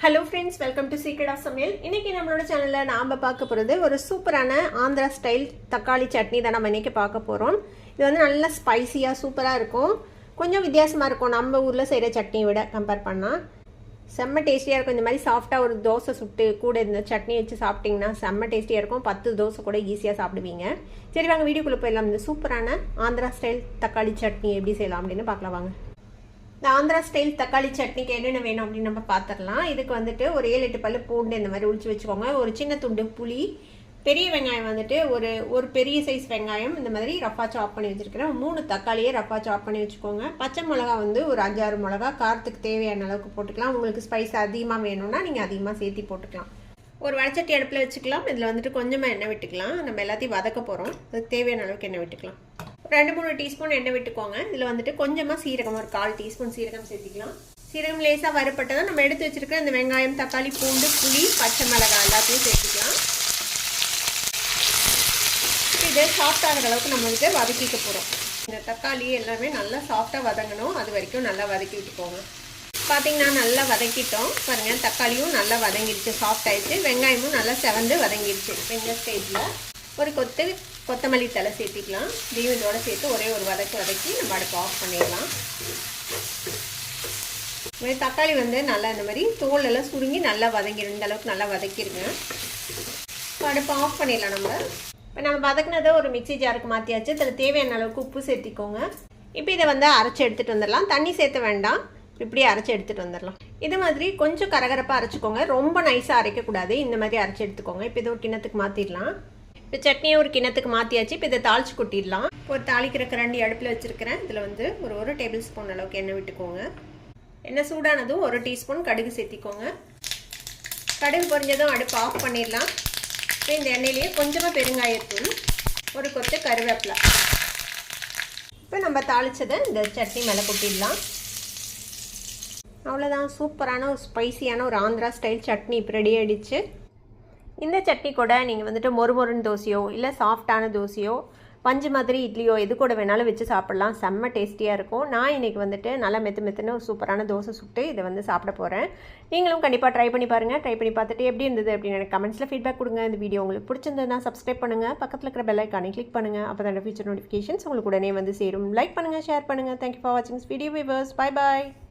Hello friends, welcome to secret of சமையல். இன்றைக்கி நம்மளோட சேனலில் நாம் பார்க்க போகிறது ஒரு சூப்பரான ஆந்திரா ஸ்டைல் தக்காளி சட்னி தான் நம்ம இன்றைக்கி பார்க்க போகிறோம். இது வந்து நல்லா ஸ்பைசியாக சூப்பராக இருக்கும். கொஞ்சம் வித்தியாசமாக இருக்கும் நம்ம ஊரில் செய்கிற சட்னியை விட கம்பேர் பண்ணால். செம்ம டேஸ்டியாக இருக்கும். இந்த மாதிரி சாஃப்டாக ஒரு தோசை சுட்டு கூட இந்த சட்னி வச்சு சாப்பிட்டிங்கன்னா செம்ம டேஸ்டியாக இருக்கும். 10 தோசை கூட ஈஸியாக சாப்பிடுவீங்க. சரி வாங்க வீடியோக்குள்ளே போயிடலாம். இந்த சூப்பரான ஆந்திரா ஸ்டைல் தக்காளி சட்னி எப்படி செய்யலாம் அப்படின்னு பார்க்கலாம் வாங்க. இந்த ஆந்திரா ஸ்டைல் தக்காளி சட்னிக்கு என்னென்ன வேணும் அப்படின்னு நம்ம பார்த்துடலாம். இதுக்கு வந்துட்டு ஒரு 7-8 பல்லு பூண்டு இந்த மாதிரி உளிச்சு வச்சுக்கோங்க. ஒரு சின்ன துண்டு புளி, பெரிய வெங்காயம் வந்துட்டு ஒரு பெரிய சைஸ் வெங்காயம் இந்த மாதிரி ரஃபா சாப் பண்ணி வச்சுருக்கிறேன். 3 தக்காளியை ரஃபா சாப் பண்ணி வச்சுக்கோங்க. பச்சை மிளகா வந்து ஒரு 5-6 மிளகா காரத்துக்கு தேவையான அளவுக்கு போட்டுக்கலாம். உங்களுக்கு ஸ்பைஸ் அதிகமாக வேணும்னா நீங்கள் அதிகமாக சேர்த்தி போட்டுக்கலாம். ஒரு வடச்சட்டி அடுப்பில் வச்சுக்கலாம். இதில் வந்துட்டு கொஞ்சமாக எண்ணெய் விட்டுக்கலாம். நம்ம எல்லாத்தையும் வதக்க போகிறோம். அதுக்கு தேவையான அளவுக்கு எண்ணெய் விட்டுக்கலாம். 2-3 டீஸ்பூன் எண்ணெய் விட்டுக்கோங்க. இதில் வந்துட்டு கொஞ்சமாக சீரகம், ஒரு 1/4 டீஸ்பூன் சீரகம் சேர்த்திக்கலாம். சீரகம் லேசாக வறுப்பட்டதான் நம்ம எடுத்து வச்சுருக்கிற இந்த வெங்காயம், தக்காளி, பூண்டு, புளி, பச்சை மிளகாய் எல்லாத்தையும் சேர்த்துக்கலாம். இதை சாஃப்ட் ஆகிற அளவுக்கு நம்ம வந்து வதக்கிக்க போகிறோம். இந்த தக்காளி எல்லாமே நல்லா சாஃப்டாக வதங்கணும். அது வரைக்கும் நல்லா வதக்கி விட்டுக்கோங்க. பார்த்திங்கன்னா நல்லா வதக்கிட்டோம். பாருங்கள், தக்காளியும் நல்லா வதங்கிடுச்சு, சாஃப்ட் ஆகிடுச்சு. வெங்காயமும் நல்லா செவந்து வதங்கிடுச்சு. இந்த ஸ்டேஜில் ஒரு கொத்தமல்லி தலை சேர்த்திக்கலாம். இதையும் இதோட சேர்த்து ஒரே ஒரு வதக்கி நம்ம அடுப்பு ஆஃப் பண்ணிடலாம். தக்காளி வந்து நல்லா இந்த மாதிரி தோல் எல்லாம் சுருங்கி நல்லா வதங்கிடும். இந்த அளவுக்கு நல்லா வதக்கிடுங்க. அடுப்பு ஆஃப் பண்ணிடலாம். இப்போ நம்ம வதக்கினதை ஒரு மிக்சி ஜாருக்கு மாற்றியாச்சு. இதில் தேவையான அளவுக்கு உப்பு சேர்த்திக்கோங்க. இப்போ இதை வந்து அரைச்சி எடுத்துகிட்டு வந்துடலாம். தண்ணி சேர்த்த வேண்டாம், இப்படியே அரைச்சி எடுத்துகிட்டு வந்துடலாம். இது மாதிரி கொஞ்சம் கரகரப்பாக அரைச்சிக்கோங்க. ரொம்ப நைஸாக அரைக்கக்கூடாது. இந்த மாதிரி அரைச்சி எடுத்துக்கோங்க. இப்போ இதை ஒரு கிண்ணத்துக்கு மாற்றிடலாம். இப்போ சட்னியை ஒரு கிண்ணத்துக்கு மாற்றியாச்சு. இப்போ இதை தாளிச்சு கொட்டிடலாம். ஒரு தாளிக்கிற கரண்டி அடுப்பில் வச்சுருக்கிறேன். இதில் வந்து ஒரு டேபிள் ஸ்பூன் அளவுக்கு எண்ணெய் விட்டுக்கோங்க. எண்ணெய் சூடானதும் 1 டீஸ்பூன் கடுகு சேர்த்திக்கோங்க. கடுகு பொரிஞ்சதும் அடுப்பு ஆஃப் பண்ணிடலாம். இப்போ இந்த எண்ணெயிலேயே கொஞ்சமாக பெருங்காயத்தூள், ஒரு கொத்து கருவேப்பிலை. இப்போ நம்ம தாளித்ததை இந்த சட்னி மேலே கொட்டிடலாம். அவ்வளோதான், சூப்பரான ஒரு ஸ்பைசியான ஒரு ஆந்திரா ஸ்டைல் சட்னி இப்போ ரெடி ஆகிடுச்சு. இந்த சட்னி கூட நீங்கள் வந்துட்டு மொறுமொறுன்னு தோசையோ இல்லை சாஃப்டான தோசையோ பஞ்சு மாதிரி இட்லியோ எது கூட வேணாலும் வச்சு சாப்பிட்லாம். செம்ம டேஸ்டியாக இருக்கும். நான் இன்றைக்கி வந்துட்டு நல்லா மெத்துன்னு ஒரு சூப்பரான தோசை சுட்டு இதை வந்து சாப்பிட போகிறேன். நீங்களும் கண்டிப்பாக ட்ரை பண்ணி பாருங்கள். ட்ரை பண்ணி பார்த்துட்டு எப்படி இருந்தது அப்படின்னு எனக்கு கமெண்ட்ஸில் ஃபீட்பேக் கொடுங்க. இந்த வீடியோ உங்களுக்கு பிடிச்சிருந்ததுன்னா சப்ஸ்கிரைப் பண்ணுங்கள். பக்கத்தில் இருக்கிற பெல் ஐக்கானை கிளிக் பண்ணுங்கள். அப்போ தான் ஃபியூச்சர் நோட்டிஃபிகேஷன்ஸ் உங்களுக்கு உடனே வந்து சேரும். லைக் பண்ணுங்கள், ஷேர் பண்ணுங்கள். தேங்க்யூ ஃபார் வாட்சிங் this video viewers. Bye bye.